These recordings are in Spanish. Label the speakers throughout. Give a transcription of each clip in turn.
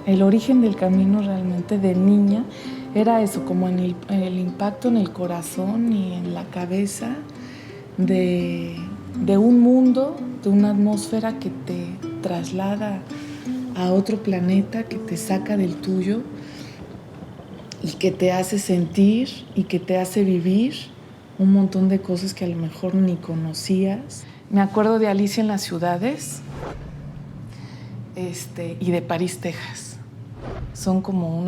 Speaker 1: El origen del camino realmente de niña era eso, como en el impacto en el corazón y en la cabeza de un mundo, de una atmósfera que te traslada a otro planeta, que te saca del tuyo y que te hace sentir y que te hace vivir un montón de cosas que a lo mejor ni conocías. Me acuerdo de Alicia en las ciudades y de París, Texas. Son como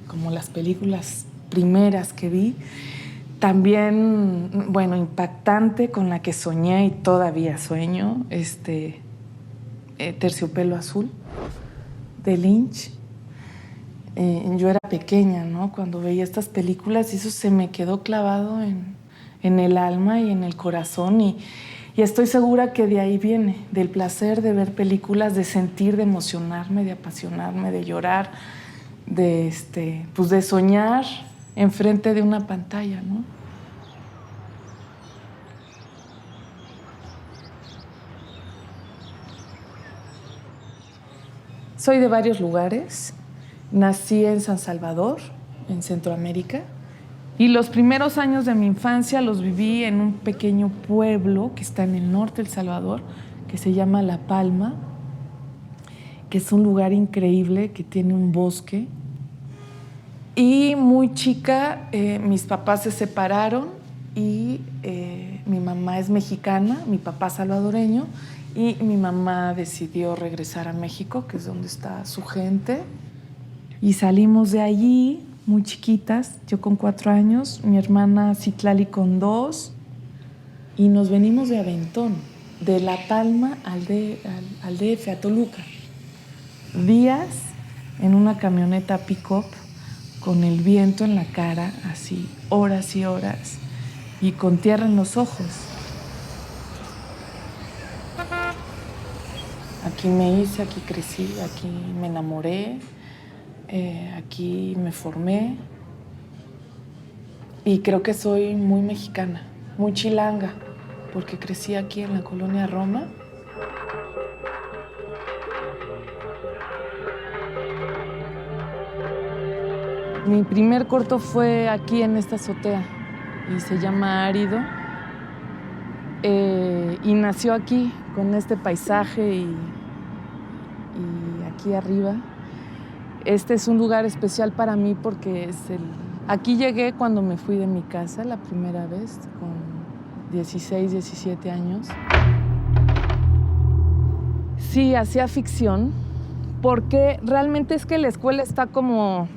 Speaker 1: como las películas primeras que vi. También, bueno, impactante, con la que soñé y todavía sueño, Terciopelo Azul, de Lynch. Yo era pequeña, ¿no?, cuando veía estas películas, y eso se me quedó clavado en el alma y en el corazón, y estoy segura que de ahí viene, del placer de ver películas, de sentir, de emocionarme, de apasionarme, de llorar, pues de soñar enfrente de una pantalla, ¿no? Soy de varios lugares. Nací en San Salvador, en Centroamérica, y los primeros años de mi infancia los viví en un pequeño pueblo que está en el norte de El Salvador, que se llama La Palma, que es un lugar increíble, que tiene un bosque. Y muy chica, mis papás se separaron y mi mamá es mexicana, mi papá salvadoreño, y mi mamá decidió regresar a México, que es donde está su gente. Y salimos de allí muy chiquitas, yo con 4 años, mi hermana Citlali con 2, y nos venimos de aventón, de La Palma al DF, a Toluca. Días en una camioneta pick-up, con el viento en la cara, así, horas y horas, y con tierra en los ojos. Aquí me hice, aquí crecí, aquí me enamoré, aquí me formé, y creo que soy muy mexicana, muy chilanga, porque crecí aquí en la colonia Roma. Mi primer corto fue aquí en esta azotea y se llama Árido, y nació aquí con este paisaje y aquí arriba. Este es un lugar especial para mí porque aquí llegué cuando me fui de mi casa la primera vez, con 16, 17 años. Sí, hacía ficción, porque realmente es que la escuela está como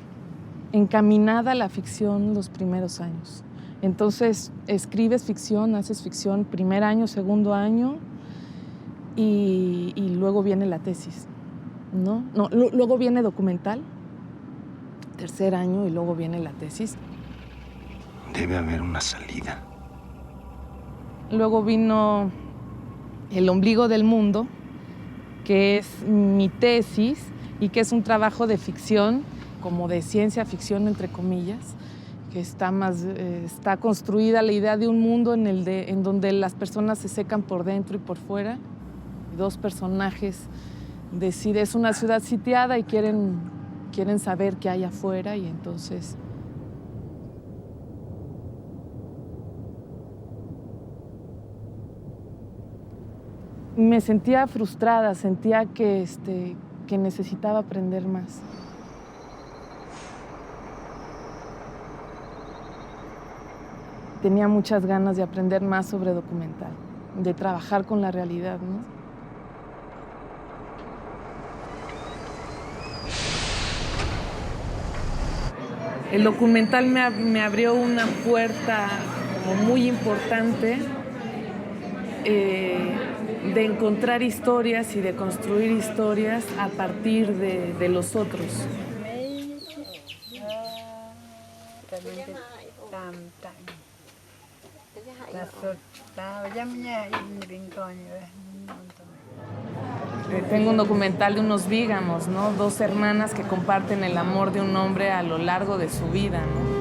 Speaker 1: encaminada a la ficción los primeros años. Entonces, escribes ficción, haces ficción primer año, segundo año, y luego viene la tesis, ¿no? Luego viene documental, tercer año, y luego viene la tesis.
Speaker 2: Debe haber una salida.
Speaker 1: Luego vino El ombligo del mundo, que es mi tesis y que es un trabajo de ficción, como de ciencia ficción, entre comillas, que está construida la idea de un mundo en donde las personas se secan por dentro y por fuera. Dos personajes es una ciudad sitiada y quieren saber qué hay afuera, y entonces me sentía frustrada, sentía que necesitaba aprender más. Tenía muchas ganas de aprender más sobre documental, de trabajar con la realidad, ¿no? El documental me abrió una puerta como muy importante, de encontrar historias y de construir historias a partir de los otros. Tengo un documental de unos vígamos, ¿no? 2 hermanas que comparten el amor de un hombre a lo largo de su vida, ¿no?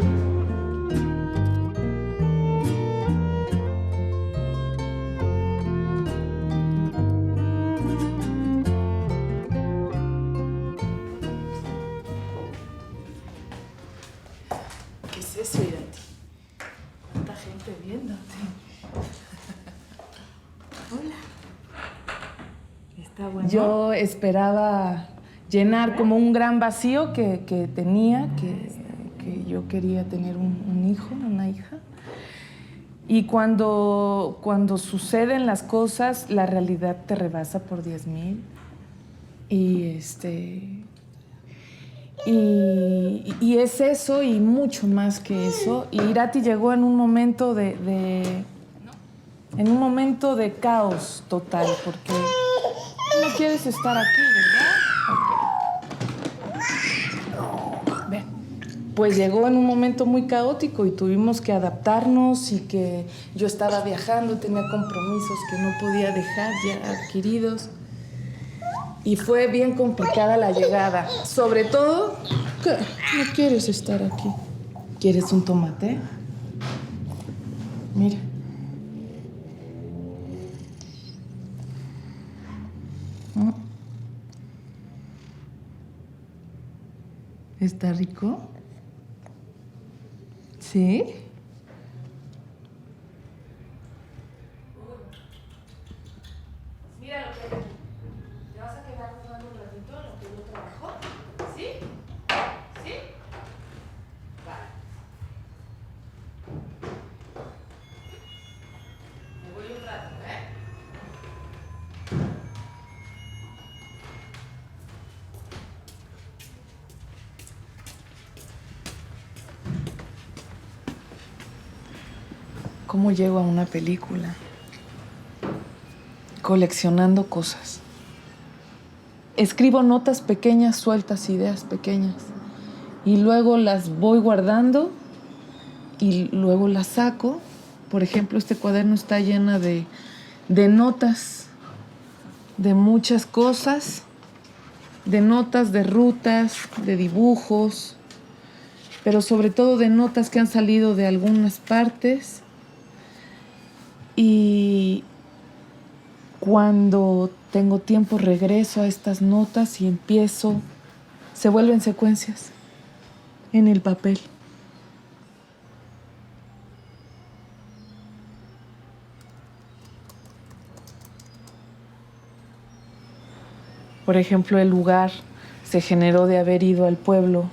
Speaker 3: Está bueno.
Speaker 1: Yo esperaba llenar como un gran vacío que tenía, que yo quería tener un hijo, una hija. Y cuando suceden las cosas, la realidad te rebasa por 10,000. Y y es eso y mucho más que eso. Y Irati llegó en un momento de caos total, porque no quieres estar aquí, ¿verdad? Ven. Pues llegó en un momento muy caótico y tuvimos que adaptarnos y que yo estaba viajando, tenía compromisos que no podía dejar ya adquiridos. Y fue bien complicada la llegada. Sobre todo, que no quieres estar aquí. ¿Quieres un tomate? Mira. ¿Está rico? ¿Sí? Mira lo que hay aquí. ¿Te vas a quedar jugando un ratito en lo que yo trabajo? ¿Sí? ¿Sí? Vale. Me voy un rato, ¿eh? ¿Cómo llego a una película? Coleccionando cosas. Escribo notas pequeñas, sueltas, ideas pequeñas. Y luego las voy guardando y luego las saco. Por ejemplo, este cuaderno está lleno de notas, de muchas cosas, de notas, de rutas, de dibujos, pero sobre todo de notas que han salido de algunas partes. Y cuando tengo tiempo regreso a estas notas y empiezo, se vuelven secuencias en el papel. Por ejemplo, el lugar se generó de haber ido al pueblo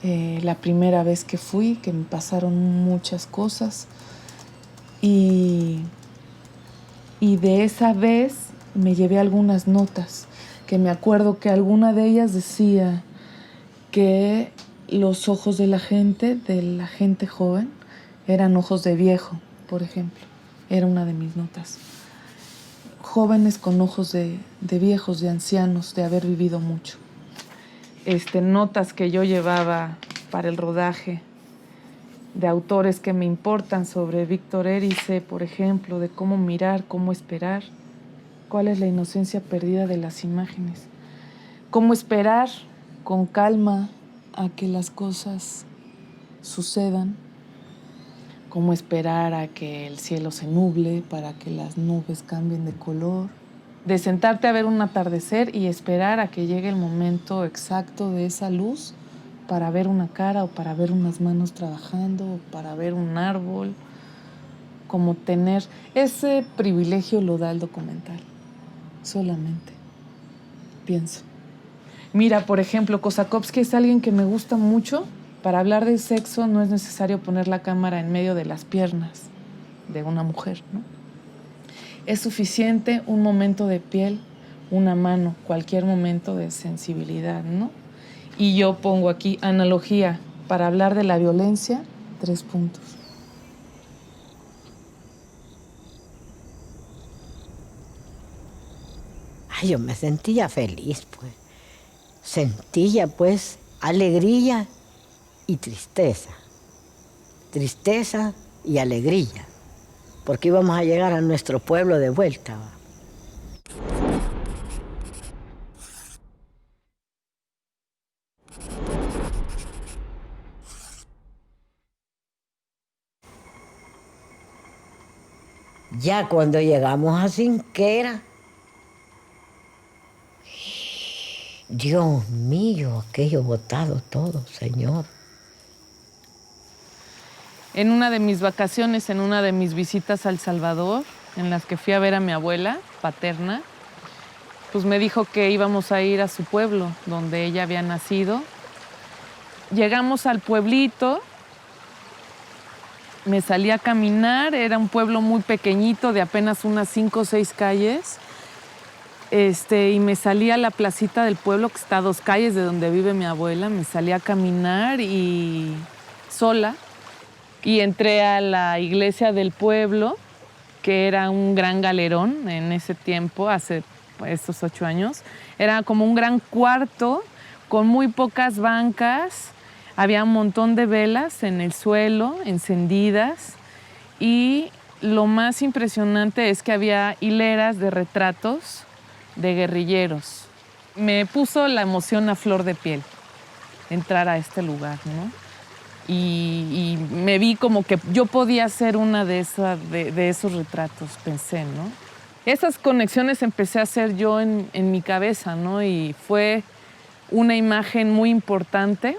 Speaker 1: la primera vez que fui, que me pasaron muchas cosas. Y de esa vez me llevé algunas notas, que me acuerdo que alguna de ellas decía que los ojos de la gente joven, eran ojos de viejo, por ejemplo. Era una de mis notas. Jóvenes con ojos de viejos, de ancianos, de haber vivido mucho. Notas que yo llevaba para el rodaje de autores que me importan, sobre Víctor Erice, por ejemplo, de cómo mirar, cómo esperar, cuál es la inocencia perdida de las imágenes, cómo esperar con calma a que las cosas sucedan, cómo esperar a que el cielo se nuble para que las nubes cambien de color, de sentarte a ver un atardecer y esperar a que llegue el momento exacto de esa luz para ver una cara o para ver unas manos trabajando o para ver un árbol, como tener ese privilegio lo da el documental, solamente, pienso. Mira, por ejemplo, Kosakowski es alguien que me gusta mucho. Para hablar de sexo no es necesario poner la cámara en medio de las piernas de una mujer, ¿no? Es suficiente un momento de piel, una mano, cualquier momento de sensibilidad, ¿no? Y yo pongo aquí analogía para hablar de la violencia, 3 puntos.
Speaker 4: Ay, yo me sentía feliz, pues. Sentía, pues, alegría y tristeza. Tristeza y alegría. Porque íbamos a llegar a nuestro pueblo de vuelta, ¿va? Ya cuando llegamos a Cinquera, Dios mío, aquello botado todo, Señor.
Speaker 1: En una de mis vacaciones, en una de mis visitas a El Salvador, en las que fui a ver a mi abuela paterna, pues me dijo que íbamos a ir a su pueblo, donde ella había nacido. Llegamos al pueblito, me salí a caminar, era un pueblo muy pequeñito, de apenas unas 5 o 6 calles. Y me salí a la placita del pueblo, que está a 2 calles de donde vive mi abuela. Me salí a caminar y sola. Y entré a la iglesia del pueblo, que era un gran galerón en ese tiempo, hace estos 8 años. Era como un gran cuarto con muy pocas bancas. Había un montón de velas en el suelo, encendidas. Y lo más impresionante es que había hileras de retratos de guerrilleros. Me puso la emoción a flor de piel entrar a este lugar, ¿no? Y me vi como que yo podía ser una de esos retratos, pensé, ¿no? Esas conexiones empecé a hacer yo en mi cabeza, ¿no? Y fue una imagen muy importante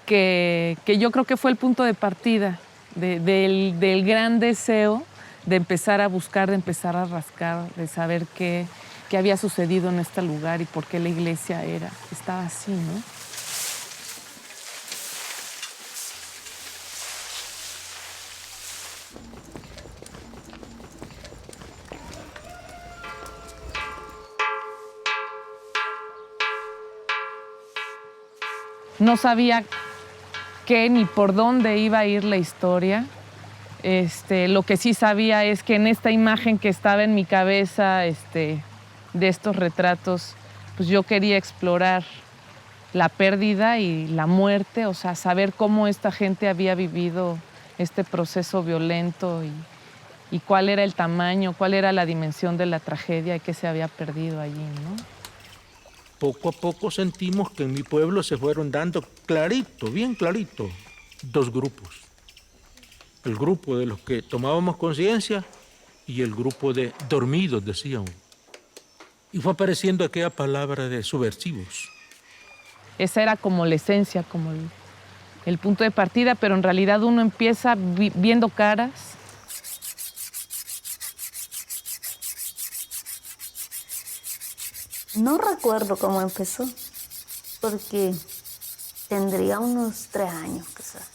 Speaker 1: que yo creo que fue el punto de partida del gran deseo de empezar a buscar, de empezar a rascar, de saber qué había sucedido en este lugar y por qué la iglesia estaba así, ¿no? No sabía qué ni por dónde iba a ir la historia. Lo que sí sabía es que en esta imagen que estaba en mi cabeza, de estos retratos, pues yo quería explorar la pérdida y la muerte, o sea, saber cómo esta gente había vivido este proceso violento y cuál era el tamaño, cuál era la dimensión de la tragedia y qué se había perdido allí, ¿no?
Speaker 3: Poco a poco sentimos que en mi pueblo se fueron dando clarito, bien clarito, 2 grupos. El grupo de los que tomábamos conciencia y el grupo de dormidos, decíamos. Y fue apareciendo aquella palabra de subversivos.
Speaker 1: Esa era como la esencia, como el punto de partida, pero en realidad uno empieza viendo caras.
Speaker 5: No recuerdo cómo empezó, porque tendría unos 3 años quizás.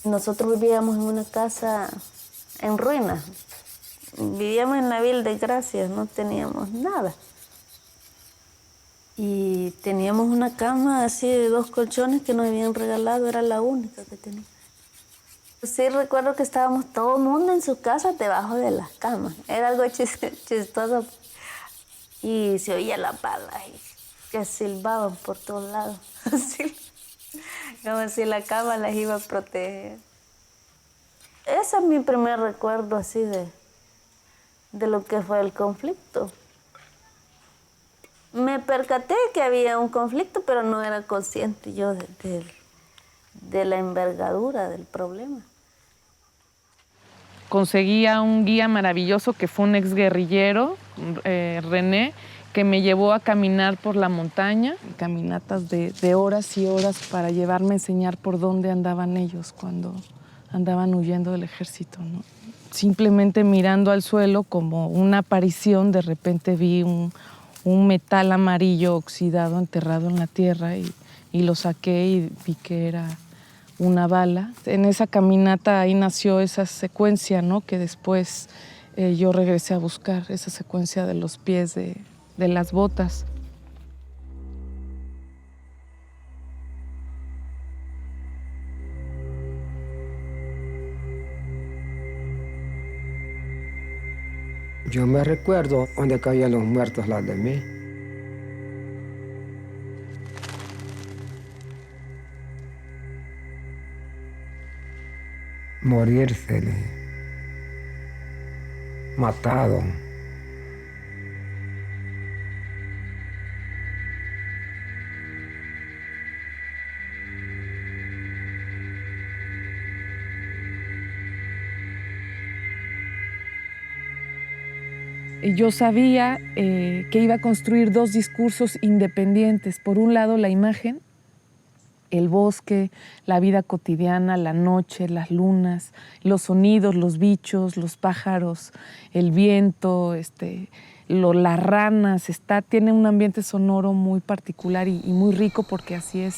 Speaker 5: Nosotros vivíamos en una casa en ruinas. Vivíamos en la Vil de Gracias, no teníamos nada. Y teníamos una cama así de 2 colchones que nos habían regalado, era la única que teníamos. Sí recuerdo que estábamos todo el mundo en sus casas debajo de las camas. Era algo chistoso. Y se oía la bala y que silbaban por todos lados. Así, como si la cama las iba a proteger. Ese es mi primer recuerdo así de lo que fue el conflicto. Me percaté que había un conflicto, pero no era consciente yo de la envergadura del problema.
Speaker 1: Conseguí a un guía maravilloso que fue un exguerrillero, René, que me llevó a caminar por la montaña, caminatas de horas y horas para llevarme a enseñar por dónde andaban ellos cuando andaban huyendo del ejército, ¿no? Simplemente mirando al suelo como una aparición, de repente vi un metal amarillo oxidado enterrado en la tierra y lo saqué y vi que era una bala. En esa caminata ahí nació esa secuencia, ¿no? Que después yo regresé a buscar, esa secuencia de los pies de las botas.
Speaker 6: Yo me recuerdo donde caían los muertos las de mí. Morírsele, matado.
Speaker 1: Yo sabía que iba a construir 2 discursos independientes. Por un lado, la imagen, el bosque, la vida cotidiana, la noche, las lunas, los sonidos, los bichos, los pájaros, el viento, las ranas, tiene un ambiente sonoro muy particular y muy rico porque así es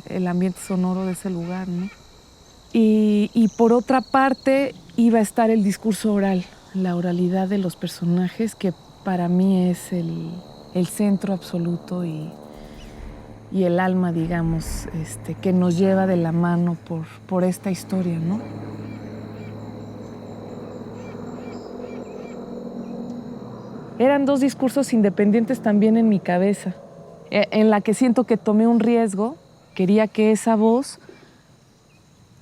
Speaker 1: el ambiente sonoro de ese lugar, ¿no? Y por otra parte iba a estar el discurso oral, la oralidad de los personajes, que para mí es el centro absoluto y el alma, digamos, que nos lleva de la mano por esta historia, ¿no? Eran dos discursos independientes también en mi cabeza, en la que siento que tomé un riesgo. Quería que esa voz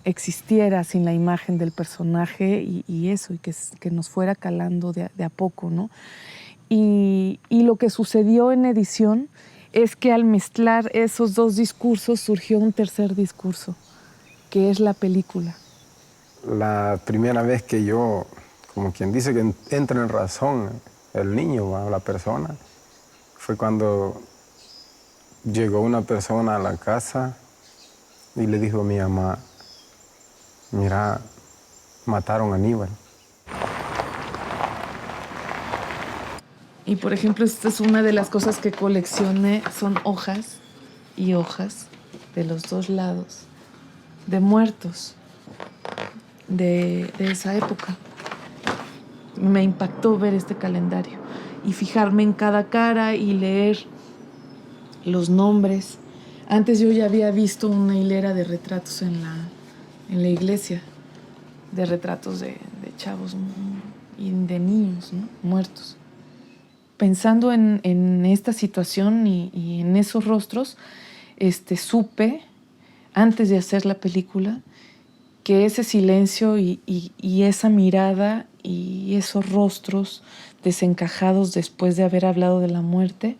Speaker 1: existiera sin la imagen del personaje y eso, y que nos fuera calando de a poco, ¿no? Y lo que sucedió en edición es que al mezclar esos dos discursos surgió un tercer discurso, que es la película.
Speaker 6: La primera vez que yo, como quien dice, que entra en razón el niño o la persona, fue cuando llegó una persona a la casa y le dijo a mi mamá: mira, mataron a Aníbal.
Speaker 1: Y por ejemplo, esta es una de las cosas que coleccioné, son hojas y hojas de los dos lados, de muertos de esa época. Me impactó ver este calendario y fijarme en cada cara y leer los nombres. Antes yo ya había visto una hilera de retratos en la iglesia, de retratos de chavos y de niños, ¿no? Muertos. Pensando en esta situación y en esos rostros, supe, antes de hacer la película, que ese silencio y esa mirada y esos rostros desencajados después de haber hablado de la muerte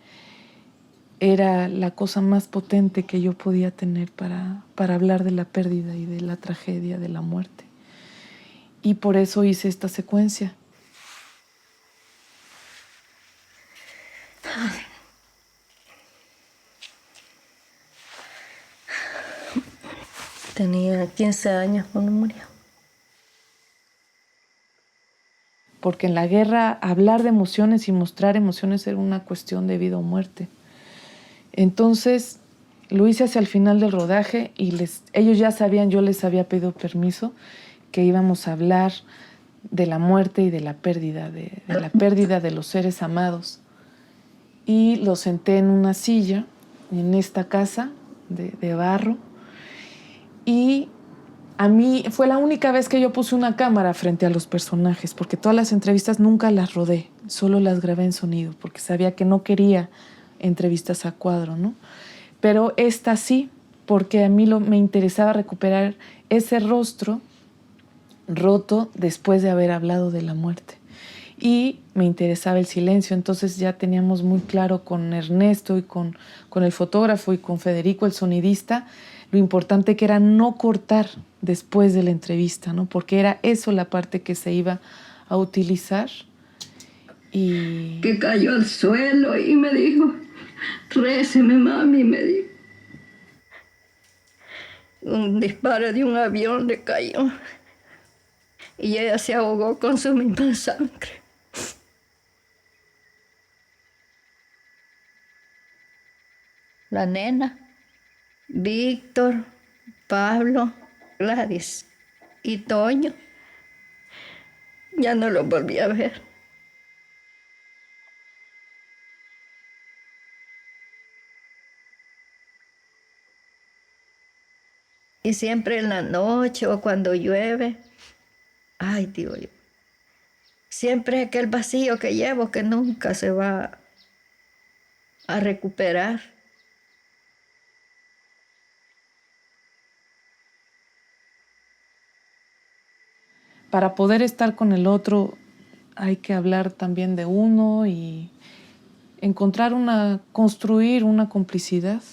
Speaker 1: era la cosa más potente que yo podía tener para hablar de la pérdida y de la tragedia de la muerte. Y por eso hice esta secuencia.
Speaker 5: Tenía 15 años cuando murió.
Speaker 1: Porque en la guerra hablar de emociones y mostrar emociones era una cuestión de vida o muerte. Entonces lo hice hacia el final del rodaje y ellos ya sabían, yo les había pedido permiso, que íbamos a hablar de la muerte y de la pérdida, de la pérdida de los seres amados. Y los senté en una silla, en esta casa de barro. Y a mí fue la única vez que yo puse una cámara frente a los personajes, porque todas las entrevistas nunca las rodé, solo las grabé en sonido, porque sabía que no quería entrevistas a cuadro, ¿no? Pero esta sí, porque a mí me interesaba recuperar ese rostro roto después de haber hablado de la muerte. Y me interesaba el silencio, entonces ya teníamos muy claro con Ernesto y con el fotógrafo y con Federico, el sonidista, lo importante que era no cortar después de la entrevista, ¿no? Porque era eso la parte que se iba a utilizar. Y
Speaker 7: que cayó al suelo y me dijo: réceme, mami, me dijo. Un disparo de un avión le cayó y ella se ahogó con su misma sangre. La nena, Víctor, Pablo, Gladys y Toño, ya no los volví a ver. Y siempre en la noche o cuando llueve, ay, digo yo, siempre aquel vacío que llevo que nunca se va a recuperar.
Speaker 1: para poder estar con el otro hay que hablar también de uno y construir una complicidad.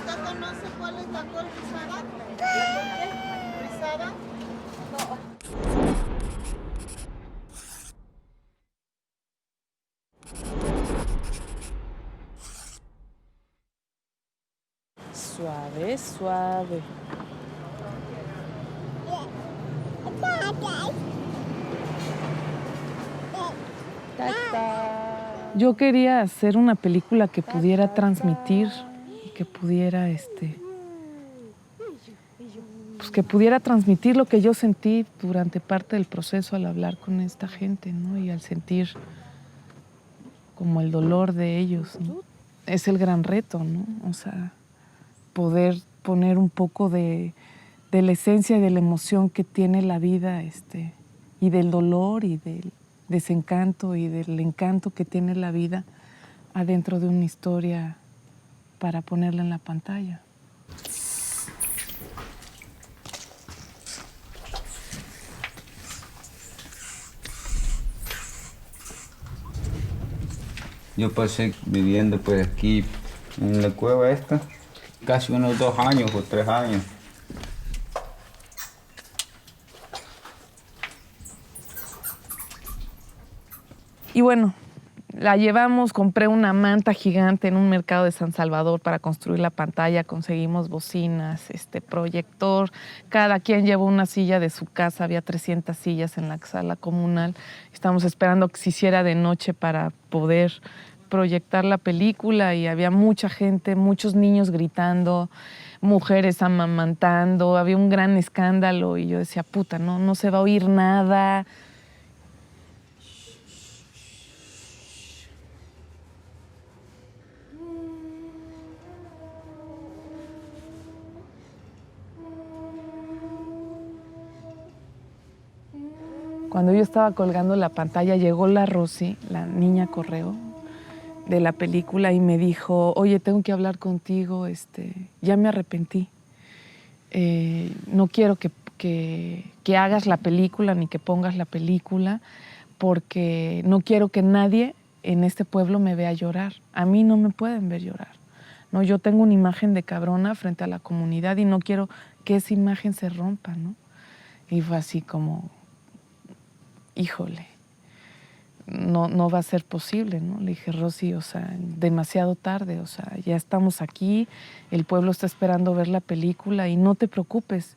Speaker 8: ¿Usted conoce cuál es la col rizada? ¿Rizada? No.
Speaker 1: Suave, suave. Yo quería hacer una película que pudiera transmitir y que pudiera, pues que pudiera transmitir lo que yo sentí durante parte del proceso al hablar con esta gente, ¿no? Y al sentir como el dolor de ellos, ¿no? Es el gran reto, ¿no? O sea, poder poner un poco de la esencia y de la emoción que tiene la vida, y del dolor y del desencanto y del encanto que tiene la vida adentro de una historia para ponerla en la pantalla.
Speaker 8: Yo pasé viviendo pues aquí en la cueva esta casi unos 2 años o 3 años.
Speaker 1: Y bueno, la llevamos, compré una manta gigante en un mercado de San Salvador para construir la pantalla, conseguimos bocinas, proyector, cada quien llevó una silla de su casa, había 300 sillas en la sala comunal, estamos esperando que se hiciera de noche para poder proyectar la película y había mucha gente, muchos niños gritando, mujeres amamantando, había un gran escándalo y yo decía, puta, no se va a oír nada. Cuando yo estaba colgando la pantalla, llegó la Rosy, la niña correo de la película, y me dijo, oye, tengo que hablar contigo, ya me arrepentí. No quiero que hagas la película ni que pongas la película, porque no quiero que nadie en este pueblo me vea llorar. A mí no me pueden ver llorar. ¿No? Yo tengo una imagen de cabrona frente a la comunidad y no quiero que esa imagen se rompa, ¿no? Y fue así como, híjole, no va a ser posible, ¿no? Le dije, Rosy, o sea, demasiado tarde, o sea, ya estamos aquí, el pueblo está esperando ver la película y no te preocupes,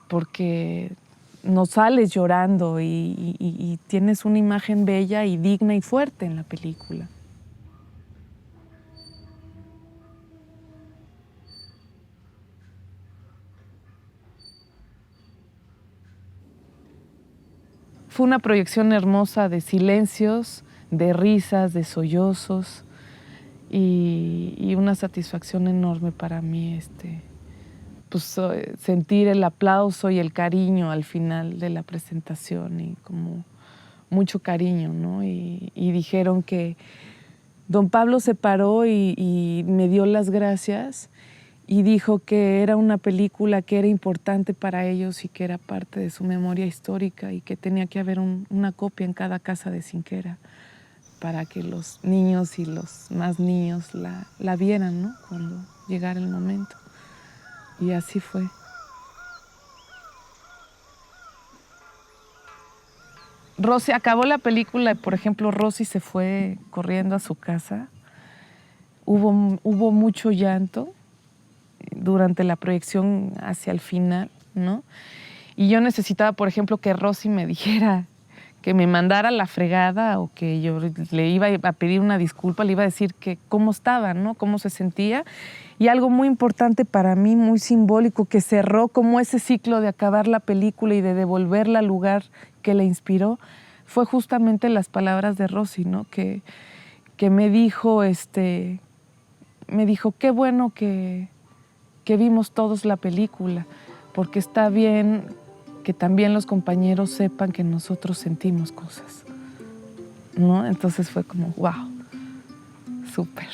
Speaker 1: porque no sales llorando y tienes una imagen bella y digna y fuerte en la película. Fue una proyección hermosa de silencios, de risas, de sollozos y una satisfacción enorme para mí, pues, sentir el aplauso y el cariño al final de la presentación y como mucho cariño, ¿no? Y dijeron que don Pablo se paró y me dio las gracias y dijo que era una película que era importante para ellos y que era parte de su memoria histórica y que tenía que haber una copia en cada casa de Cinquera para que los niños y los más niños la vieran, ¿no? Cuando llegara el momento. Y así fue. Rosy acabó la película y, por ejemplo, Rosy se fue corriendo a su casa. Hubo mucho llanto durante la proyección hacia el final, ¿no? Y yo necesitaba, por ejemplo, que Rosy me dijera que me mandara la fregada o que yo le iba a pedir una disculpa, le iba a decir que cómo estaba, ¿no? Cómo se sentía. Y algo muy importante para mí, muy simbólico, que cerró como ese ciclo de acabar la película y de devolverla al lugar que la inspiró, fue justamente las palabras de Rosy, ¿no? Que me dijo, qué bueno que vimos todos la película, porque está bien que también los compañeros sepan que nosotros sentimos cosas, ¿no? Entonces fue como, wow, súper.